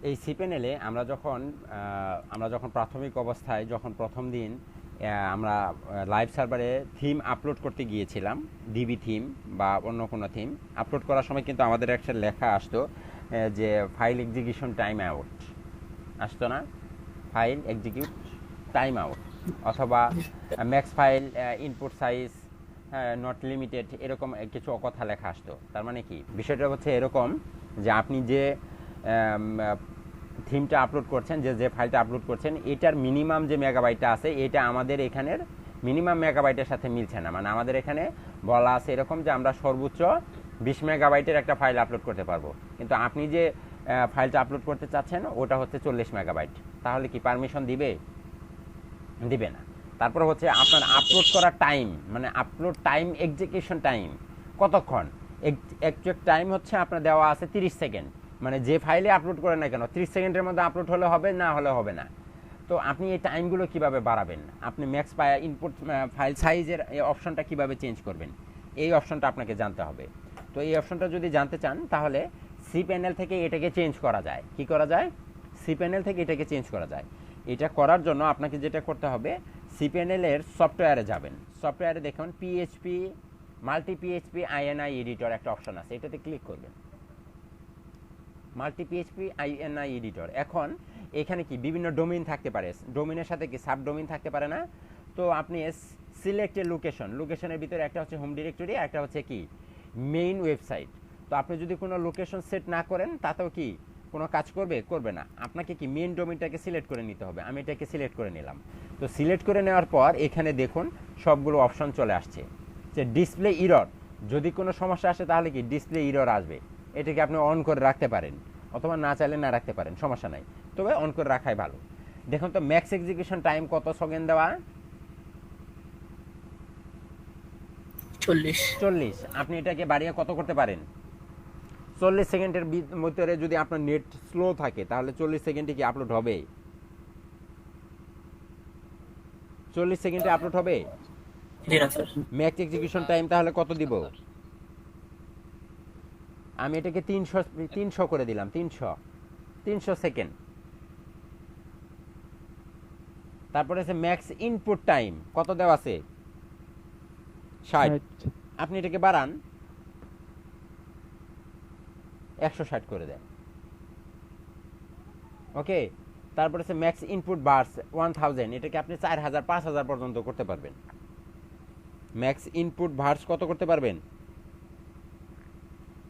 এই সি প্যানেলে আমরা যখন প্রাথমিক অবস্থায় যখন প্রথম দিন আমরা লাইভ সার্ভারে থিম আপলোড করতে গিয়েছিলাম, ডিবি থিম বা অন্য কোনো থিম আপলোড করার সময় কিন্তু আমাদের একটা লেখা আসতো যে ফাইল এক্সিকিউশন টাইম আউট, আসতো না? ফাইল এক্সিকিউট টাইম আউট, অথবা max file input size not limited, এরকম কিছু কথা লেখা আসতো। তার মানে কি বিষয়টা হচ্ছে এরকম যে আপনি যে থিমটা আপলোড করছেন, যে ফাইলটা আপলোড করছেন, এটার মিনিমাম যে মেগাবাইটটা আছে এটা আমাদের এখানের মিনিমাম মেগাবাইটের সাথে মিলছে না। মানে আমাদের এখানে বলা আছে এরকম যে আমরা সর্বোচ্চ 20 মেগাবাইটের একটা ফাইল আপলোড করতে পারবো, কিন্তু আপনি যে ফাইলটা আপলোড করতে চাচ্ছেন ওটা হচ্ছে 40 মেগাবাইট। তাহলে কি পারমিশন দিবে? দিবে না। তারপর হচ্ছে আপনার আপলোড করার টাইম, মানে আপলোড টাইম এক্সিকিউশন টাইম কতক্ষণ। একজ্যাক্ট টাইম হচ্ছে আপনার দেওয়া আছে 30 সেকেন্ড, মানে যে ফাইলে আপলোড করেন না কেন 30 সেকেন্ডের মধ্যে আপলোড হলে হবে, না হলে হবে না। তো আপনি এই টাইমগুলো কিভাবে বাড়াবেন? আপনি ম্যাক্স ইনপুট ফাইল সাইজের এই অপশনটা কিভাবে চেঞ্জ করবেন, এই অপশনটা আপনাকে জানতে হবে। তো এই অপশনটা যদি জানতে চান তাহলে সি প্যানেল থেকে এটাকে চেঞ্জ করা যায়। কি করা যায়? সি প্যানেল থেকে এটাকে চেঞ্জ করা যায়। এটা করার জন্য আপনাকে যেটা করতে হবে, সি প্যানেলের সফটওয়্যারে যাবেন। সফটওয়্যারে দেখুন PHP multi PHP INI editor একটা অপশন আছে, এটাতে ক্লিক করবেন। Multi PHP INI editor. এখন এখানে কি বিভিন্ন ডোমেইন থাকতে পারে, ডোমেইনের সাথে কি সাব ডোমেইন থাকতে পারে না? তো আপনি সিলেক্টেড লোকেশনের ভিতরে একটা হচ্ছে হোম ডিরেক্টরি, একটা হচ্ছে কি মেইন ওয়েবসাইট। তো আপনি যদি কোনো লোকেশন সেট না করেন তাতেও কি কোনো কাজ করবে না। আপনাকে কি মেইন ডোমেইনটাকে সিলেক্ট করে নিতে হবে। আমি এটাকে সিলেক্ট করে নিলাম। তো সিলেক্ট করে নেওয়ার পর এখানে দেখুন সবগুলো অপশন চলে আসছে যে ডিসপ্লে ইরর, যদি কোনো সমস্যা আসে তাহলে কি ডিসপ্লে ইরর আসবে, এটাকে আপনি অন করে রাখতে পারেন, অথবা না চাইলে না রাখতে পারেন, সমস্যা নাই, তবে অন করে রাখাই ভালো। দেখুন তো ম্যাক্স এক্সিকিউশন টাইম কত সেকেন্ড দেওয়া? 40। আপনি এটাকে বাড়িয়ে কত করতে পারেন? 40 সেকেন্ডের ভিতরে যদি আপনার নেট স্লো থাকে তাহলে 40 সেকেন্ডে কি আপলোড হবে? 40 সেকেন্ডে আপলোড হবে? ম্যাক্স এক্সিকিউশন টাইম তাহলে কত দিব? আমি এটাকে 300 করে দিলাম। 300 সেকেন্ড। তারপরে আছে ম্যাক্স ইনপুট টাইম, কত দেওয়া আছে? 60। আপনি এটাকে বাড়ান, 160 করে দেন। ওকে। তারপরে আছে ম্যাক্স ইনপুট বার্স 1000, এটাকে আপনি 4000 5000 পর্যন্ত করতে পারবেন। ম্যাক্স ইনপুট ভার্স কত করতে পারবেন?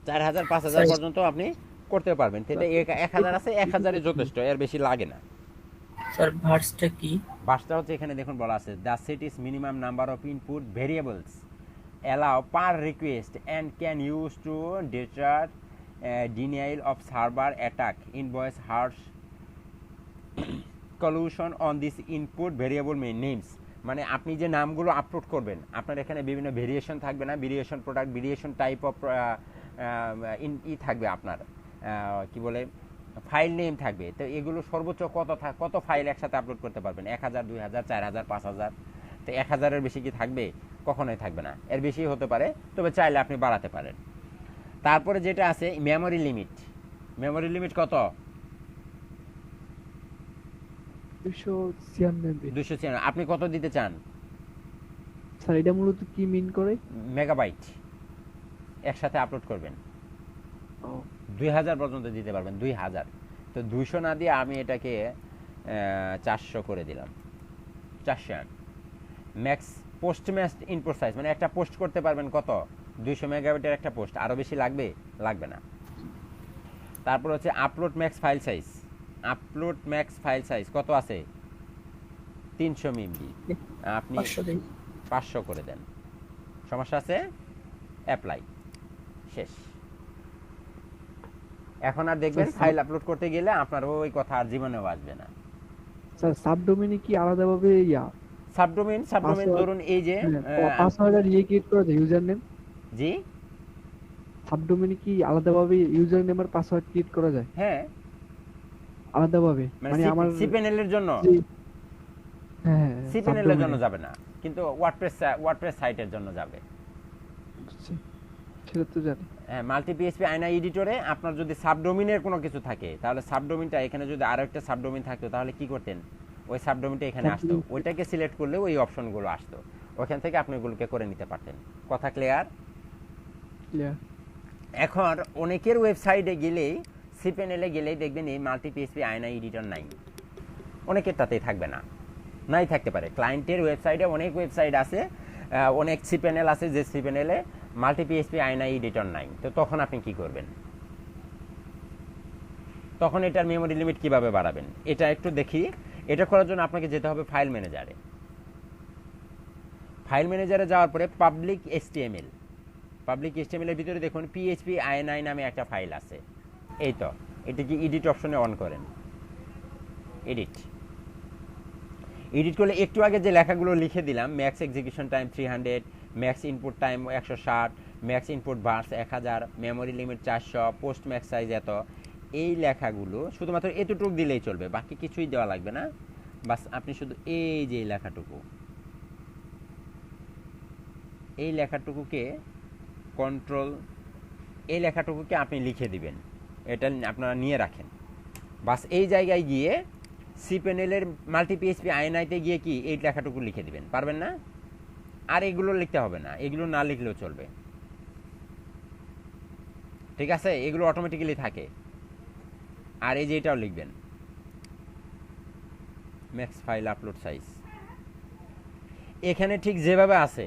4000 5000 পর্যন্ত আপনি করতে পারবেন। সেটা 1000 আছে, 1000-এ যথেষ্ট, এর বেশি লাগে না। স্যার ভার্সটা কি? ভার্সটা হচ্ছে এখানে দেখুন বলা আছে the set is minimum number of input variables allow per request and can use to deter denial of server attack invoice harsh collusion on this input variable names। মানে আপনি যে নামগুলো আপলোড করবেন আপনার এখানে বিভিন্ন ভেরিয়েশন থাকবে না, variation product, variation type of থাকবে আপনার কি বলে ফাইল নেম থাকবে। তো এগুলো সর্বোচ্চ কত ফাইল একসাথে আপলোড করতে পারবেন? 1000 2000 4000 5000। তো 1000-এর বেশি কি থাকবে? কখনোই থাকবে না, এর বেশি হতে পারে, তবে চাইলে আপনি বাড়াতে পারেন। তারপরে যেটা আছে মেমোরি লিমিট। মেমোরি লিমিট কত? 296। আপনি কত দিতে চান? স্যার এটা মূলত কি মিন করে? মেগাবাইট একসাথে আপলোড করবেন। 2000 পর্যন্ত দিতে পারবেন, 2000। তো 200 না দিয়ে আমি এটাকে 400 করে দিলাম। 400 max post max input size, মানে একটা পোস্ট করতে পারবেন কত? 200 মেগাবাইটের একটা পোস্ট। আরও বেশি লাগবে না। তারপর হচ্ছে upload max file size. Upload max file size কত আছে? 300 MB। আপনি 500 করে দেন। সমস্যা আছে? অ্যাপ্লাই, শেষ। এখন আর দেখবেন ফাইল আপলোড করতে গেলে আপনার ওই কথা আর জীবনেও আসবে না। স্যার সাবডোমেইনে কি আলাদাভাবে সাবডোমেইন ধরুন এই যে পাসওয়ার্ড আর ক্রিয়েট করা যায় ইউজার নেম? জি, সাবডোমেইনে কি আলাদাভাবে ইউজার নেম আর পাসওয়ার্ড ক্রিয়েট করা যায়? হ্যাঁ, আলাদাভাবে। মানে আমার সি প্যানেলের জন্য, হ্যাঁ সি প্যানেলের জন্য যাবে না, কিন্তু ওয়ার্ডপ্রেস সাইটের জন্য যাবে। সেটা তো জানি। হ্যাঁ, মাল্টি পিএইচপি আয়না এডিটরে আপনার যদি সাবডোমিনের কোনো কিছু থাকে তাহলে সাবডোমিনটা এখানে যদি আরো একটা সাবডোমিন থাকতো তাহলে কি করতেন, ওই সাবডোমিনটা এখানে আসতো, Subdomain ওইটাকে সিলেক্ট করলে ওই অপশনগুলো আসতো, ওখান থেকে আপনি ওগুলোকে করে নিতে পারতেন। কথা ক্লিয়ার? ক্লিয়ার। এখন অনেকের ওয়েবসাইটে গেলেই সিপ্যানেলে গেলেই দেখবেন এই মাল্টি পিএইচপি আয়না এডিটর নাই, অনেকেরটাতেই থাকবে না, নাই থাকতে পারে। ক্লায়েন্টের ওয়েবসাইটে অনেক ওয়েবসাইট আছে, অনেক সিপ্যানেল আছে যে সিপ্যানেলে মাল্টি পিএইচপি আয়না এডিটর নাই। তো তখন আপনি কি করবেন? তখন এটার মেমোরি লিমিট কিভাবে বাড়াবেন এটা একটু দেখি। এটা করার জন্য আপনাকে যেতে হবে ফাইল ম্যানেজারে। ফাইল ম্যানেজারে যাওয়ার পরে পাবলিক এইচটিএমএল, পাবলিক এইচটিএমএল এর ভিতরে দেখুন পিএইচপি আইএনআই নামে একটা ফাইল আছে। এই তো, এটাকে এডিট অপশনে অন করেন। এডিট করলে একটু আগে যে লেখাগুলো লিখে দিলাম, max execution time 300, max input time 160, max input verse 1000, memory limit 400, post max size এত, এই লেখাগুলো শুধুমাত্র এতটুকু দিলেই চলবে, বাকি কিছুই দেওয়া লাগবে না। বাস আপনি শুধু এই যে লেখাটুকু, এই লেখাটুকুকে কন্ট্রোল, এই লেখাটুকুকে আপনি লিখে দিবেন, এটা আপনারা নিয়ে রাখেন। বাস এই জায়গায় গিয়ে সি প্যানেলের মাল্টি পিএইচপি আইএনআইতে গিয়ে কি এই লেখাটুকু লিখে দিবেন, পারবেন না? আর এগুলো লিখতে হবে না, এগুলো না লিখলেও চলবে, ঠিক আছে? এগুলো অটোমেটিক্যালি থাকে। আর এই যে এটাও লিখবেন, ম্যাক্স ফাইল আপলোড সাইজ, এখানে ঠিক যেভাবে আছে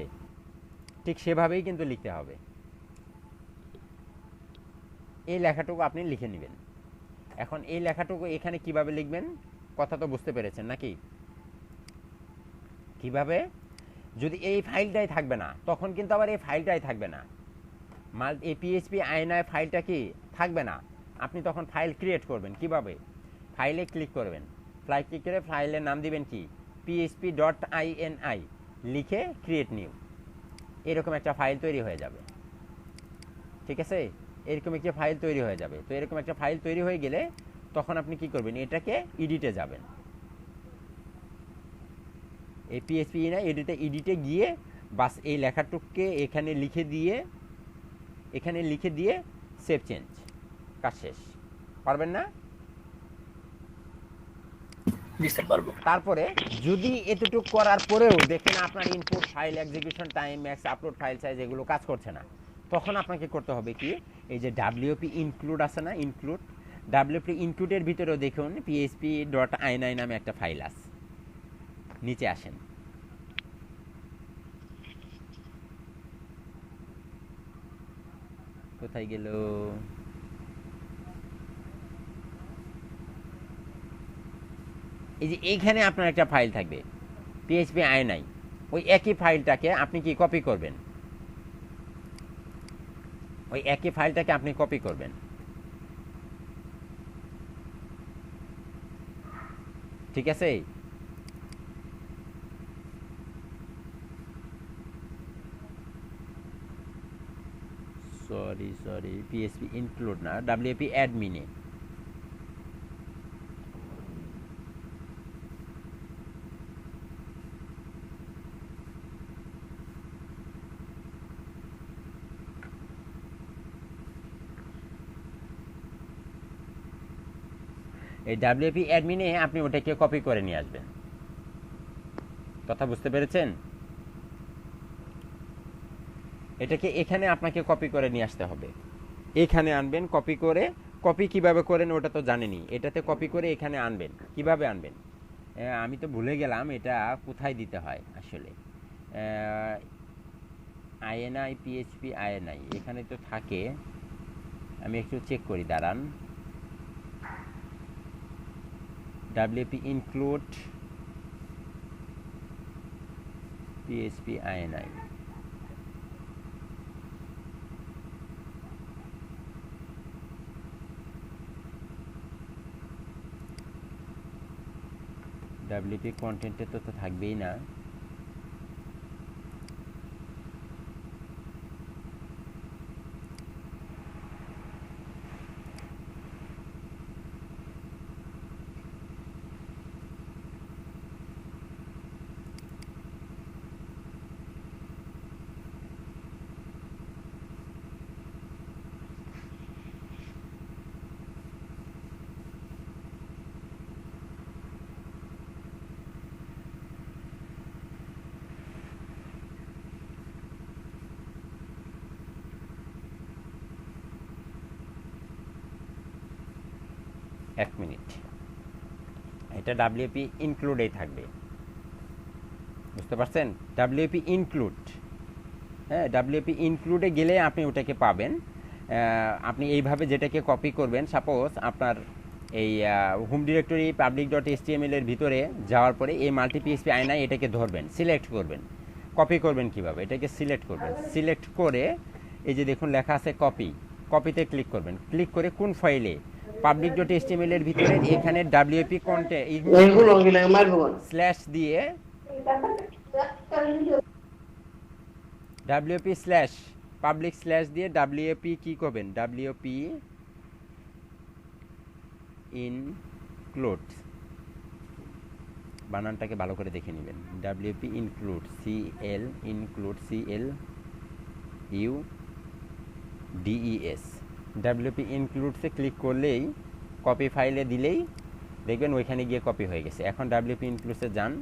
ঠিক সেভাবেই কিন্তু লিখতে হবে। এই লেখাটুকু আপনি লিখে নেবেন। এখন এই লেখাটুকু এখানে কিভাবে লিখবেন কথা তো বুঝতে পেরেছেন নাকি? কিভাবে? যদি এই ফাইলটাই থাকবে না তখন কিন্তু আবার এই ফাইলটাই থাকবে না, এই পিএইচপি আইএনআই ফাইলটা কি থাকবে না, আপনি তখন ফাইল ক্রিয়েট করবেন কিভাবে? ফাইলে ক্লিক করবেন, ফাইল ক্লিক করে ফাইলের নাম দিবেন কি php.ini, লিখে ক্রিয়েট নিউ, এরকম একটা ফাইল তৈরি হয়ে যাবে, ঠিক আছে? এরকম একটা ফাইল তৈরি হয়ে যাবে। তো এরকম একটা ফাইল তৈরি হয়ে গেলে তখন আপনি কি করবেন, এটাকে এডিটে যাবেন, এই পিএইচপি না এডিটে গিয়ে বাস এই লেখাটুকুকে এখানে লিখে দিয়ে সেভ চেঞ্জ, কাজ শেষ। পারবেন না? তারপরে যদি এতটুকু করার পরেও দেখেন আপনার input file execution time max upload file size এগুলো কাজ করছে না, তখন আপনাকে করতে হবে কি, এই যে ডাব্লিউপি ইনক্লুড আছে না, ডাব্লিউপি ইনক্লুডের ভিতরেও দেখুন php.ini নামে একটা ফাইল আছে, নিচে আসেন, কোথায় গেল? এই যে এইখানে আপনার একটা ফাইল থাকবে পিএইচপি আইএনআই, ওই একই ফাইলটাকে আপনি কি কপি করবেন, ওই একই ফাইলটাকে আপনি কপি করবেন, ঠিক আছে? সরি পিএইচপি ইনক্লুড না, ডাব্লিউপি অ্যাডমিনে এই ডাব্লিউপি অ্যাডমিনে আপনি ওটাকে কপি করে নিয়ে আসবেন। কথা বুঝতে পেরেছেন? এটাকে এখানে আপনাকে কপি করে নিয়ে আসতে হবে, এখানে আনবেন কপি করে। কপি কিভাবে করেন ওটা তো জানেনি, এটাতে কপি করে এখানে আনবেন। কিভাবে আনবেন আমি তো ভুলে গেলাম, এটা কোথায় দিতে হয় আসলে। আইএনআই পিএইচপি আইএনআই এখানে তো থাকে, আমি একটু চেক করি, দাঁড়ান। WP include PHP INI, WP কন্টেন্টে তো থাকবেই না, এক মিনিট, এটা ডাব্লিউপি ইনক্লুডেই থাকবে, বুঝতে পারছেন? ডাব্লিউপি ইনক্লুড, হ্যাঁ, ডাব্লিউপি ইনক্লুডে গেলে আপনি ওটাকে পাবেন। আপনি এইভাবে যেটাকে কপি করবেন, সাপোজ আপনার এই home directory public dot HTML এর ভিতরে যাওয়ার পরে এই মাল্টি পিএইচপি আয়নায় এটাকে ধরবেন, সিলেক্ট করবেন। কপি করবেন কিভাবে? এটাকে সিলেক্ট করবেন, সিলেক্ট করে এই যে দেখুন লেখা আছে কপি, কপিতে ক্লিক করবেন। ক্লিক করে কোন ফাইলে? পাবলিক ডট এইচটিএমএল এর ভিতরে এখানে ডাব্লিউপি কন্টেন্ট স্ল্যাশ দিয়ে ডাব্লিউপি স্ল্যাশ পাবলিক স্ল্যাশ দিয়ে ডাব্লিউপি কি করবেন? ডাব্লিউপি ইনক্লুড, বানানটাকে ভালো করে দেখে নেবেন। ডাব্লিউপি ইনক্লুড, সিএল ইনক্লুড, সিএল ইউ ডিইএস। ডাব্লিউপি ইনক্লুডসে ক্লিক করলেই, কপি ফাইলে দিলেই দেখবেন ওইখানে গিয়ে কপি হয়ে গেছে। এখন ডাব্লিউপি ইনক্লুডসে যান,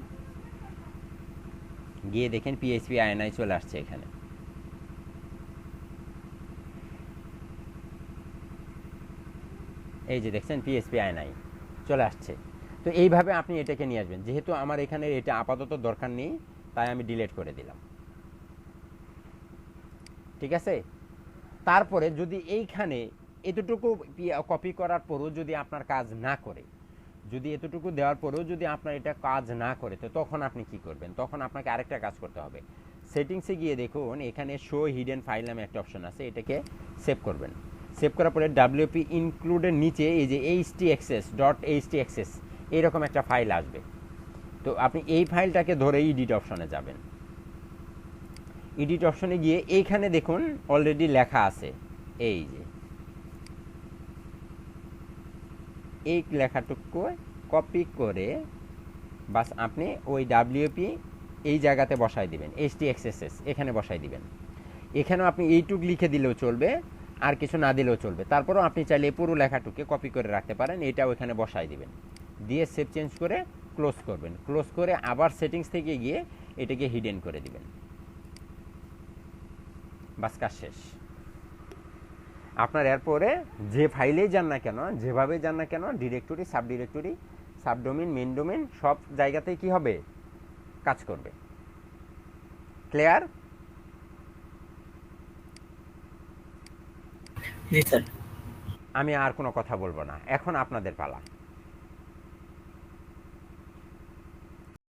গিয়ে দেখেন পিএইচপি আয়নায় চলে আসছে এখানে। এই যে দেখছেন পিএইচপি আয়নায় চলে আসছে। তো এইভাবে আপনি এটাকে নিয়ে আসবেন। যেহেতু আমার এখানে এটা আপাতত দরকার নেই, তাই আমি ডিলিট করে দিলাম, ঠিক আছে? তারপরে যদি এইখানে এতটুকু কপি করার পরও যদি আপনার কাজ না করে, যদি এতটুকু দেওয়ার পরেও যদি আপনার এটা কাজ না করে, তো তখন আপনি কি করবেন? তখন আপনাকে আরেকটা কাজ করতে হবে। সেটিংসে গিয়ে দেখুন এখানে শো হিডেন ফাইল নামে একটা অপশন আছে, এটাকে সেভ করবেন। সেভ করার পরে ডাব্লিউপি ইনক্লুডের নিচে এই যে htxs এইরকম একটা ফাইল আসবে। তো আপনি এই ফাইলটাকে ধরে এডিট অপশনে যাবেন। এডিট অপশনে গিয়ে এইখানে দেখুন অলরেডি লেখা আছে, এই যে এই লেখাটুকু কপি করে বাস আপনি ওই ডাব্লিউপি এই জায়গাতে বসাই দিবেন, htxs এখানে বসাই দিবেন। এখানেও আপনি এইটুক লিখে দিলেও চলবে, আর কিছু না দিলেও চলবে। তারপরেও আপনি চাইলে পুরো লেখাটুকে কপি করে রাখতে পারেন, এটা ওইখানে বসাই দিবেন। দিয়ে সেভ চেঞ্জ করে ক্লোজ করবেন। ক্লোজ করে আবার সেটিংস থেকে গিয়ে এটাকে হিডেন করে দিবেন, বাস কাজ শেষ। আপনার এরপরে যে ফাইলেই যান না কেন, যেভাবে যান না কেন, directory, sub directory, subdomain, main domain সব জায়গাতেই কি হবে? কাজ করবে। ক্লিয়ার? জি স্যার। আমি আর কোনো কথা বলবো না, এখন আপনাদের পালা।